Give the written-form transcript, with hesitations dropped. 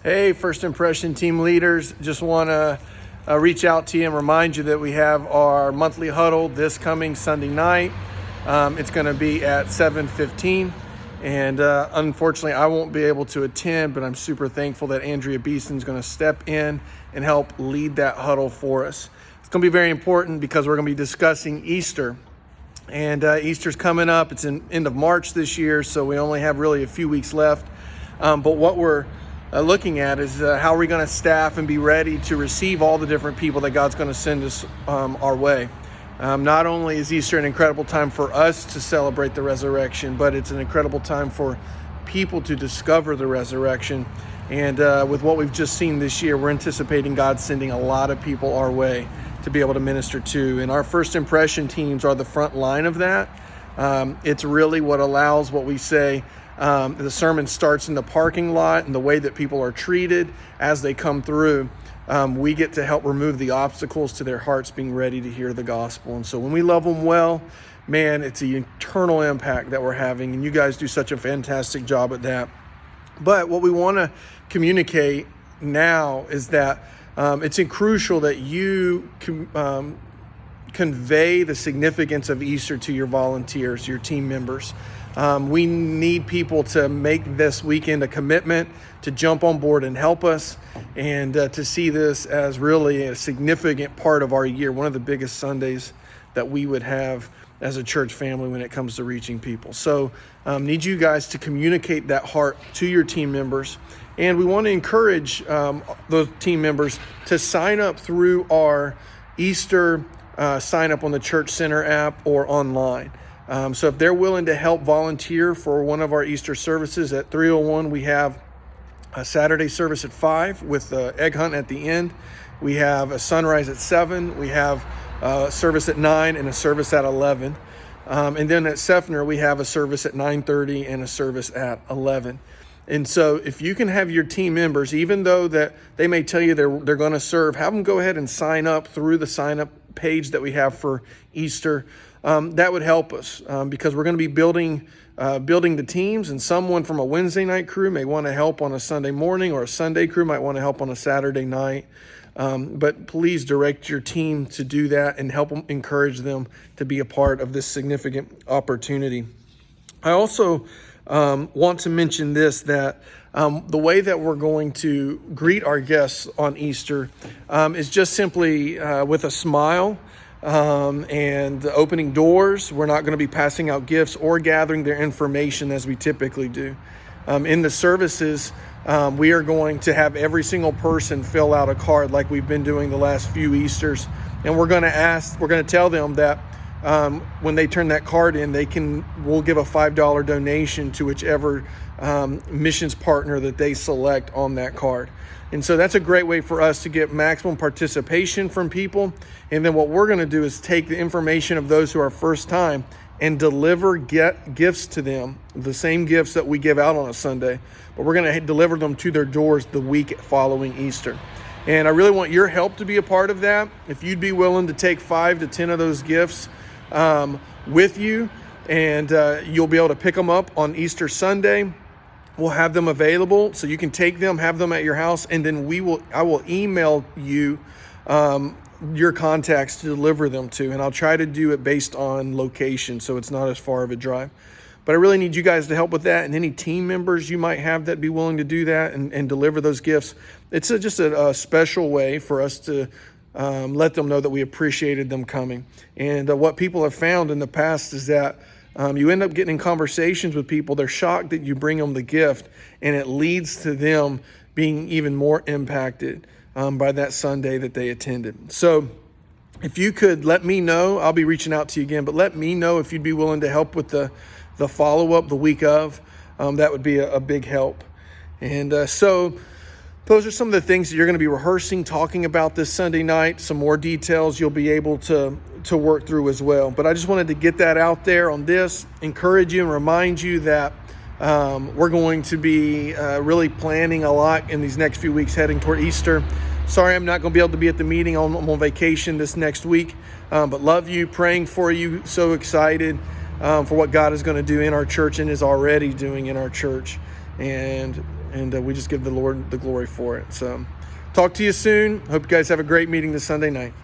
Hey, First Impression team leaders, just want to reach out to you and remind you that we have our monthly huddle this coming Sunday night. It's going to be at 7:15, and unfortunately I won't be able to attend, but I'm super thankful that Andrea Beeson is going to step in and help lead that huddle for us. It's going to be very important because we're going to be discussing Easter, and Easter's coming up. It's in end of March this year, so we only have really a few weeks left, but what we're looking at is how are we going to staff and be ready to receive all the different people that God's going to send us our way. Not only is Easter an incredible time for us to celebrate the resurrection, but it's an incredible time for people to discover the resurrection. And with what we've just seen this year, we're anticipating God sending a lot of people our way to be able to minister to. And our First Impression teams are the front line of that. It's really what allows what we say. The sermon starts in the parking lot, and the way that people are treated as they come through, we get to help remove the obstacles to their hearts being ready to hear the gospel. And so when we love them well, man, it's the eternal impact that we're having, and you guys do such a fantastic job at that. But what we want to communicate now is that it's crucial that you convey the significance of Easter to your volunteers, your team members. We need people to make this weekend a commitment to jump on board and help us, and to see this as really a significant part of our year, one of the biggest Sundays that we would have as a church family when it comes to reaching people. So need you guys to communicate that heart to your team members, and we want to encourage those team members to sign up through our Easter sign up on the Church Center app or online. So if they're willing to help volunteer for one of our Easter services at 301, we have a Saturday service at 5 with the egg hunt at the end. We have a sunrise at 7. We have a service at 9 and a service at 11. And then at Seffner, we have a service at 9:30 and a service at 11. And so if you can have your team members, even though that they may tell you they're going to serve, have them go ahead and sign up through the sign up page that we have for Easter. That would help us because we're going to be building the teams, and someone from a Wednesday night crew may want to help on a Sunday morning, or a Sunday crew might want to help on a Saturday night. But please direct your team to do that and help them, encourage them to be a part of this significant opportunity. I also want to mention this, that the way that we're going to greet our guests on Easter is just simply with a smile. And opening doors. We're not going to be passing out gifts or gathering their information as we typically do. In the services, we are going to have every single person fill out a card like we've been doing the last few Easters. And we're going to tell them that when they turn that card in, we'll give a $5 donation to whichever missions partner that they select on that card. And so that's a great way for us to get maximum participation from people. And then what we're going to do is take the information of those who are first time and deliver gifts to them, the same gifts that we give out on a Sunday, but we're going to deliver them to their doors the week following Easter. And I really want your help to be a part of that. If you'd be willing to take 5 to 10 of those gifts with you, and you'll be able to pick them up on Easter Sunday. We'll have them available so you can take them, have them at your house, and then I will email you your contacts to deliver them to, and I'll try to do it based on location so it's not as far of a drive. But I really need you guys to help with that, and any team members you might have that be willing to do that and deliver those gifts. It's just a special way for us to let them know that we appreciated them coming. And what people have found in the past is that you end up getting in conversations with people. They're shocked that you bring them the gift, and it leads to them being even more impacted by that Sunday that they attended. So if you could let me know, I'll be reaching out to you again, but let me know if you'd be willing to help with the follow-up the week of. That would be a big help. And so those are some of the things that you're going to be rehearsing, talking about this Sunday night. Some more details you'll be able to work through as well. But I just wanted to get that out there on this, encourage you and remind you that we're going to be really planning a lot in these next few weeks heading toward Easter. Sorry I'm not going to be able to be at the meeting. I'm on vacation this next week. But love you, praying for you, so excited for what God is going to do in our church and is already doing in our church. And and we just give the Lord the glory for it. So talk to you soon. Hope you guys have a great meeting this Sunday night.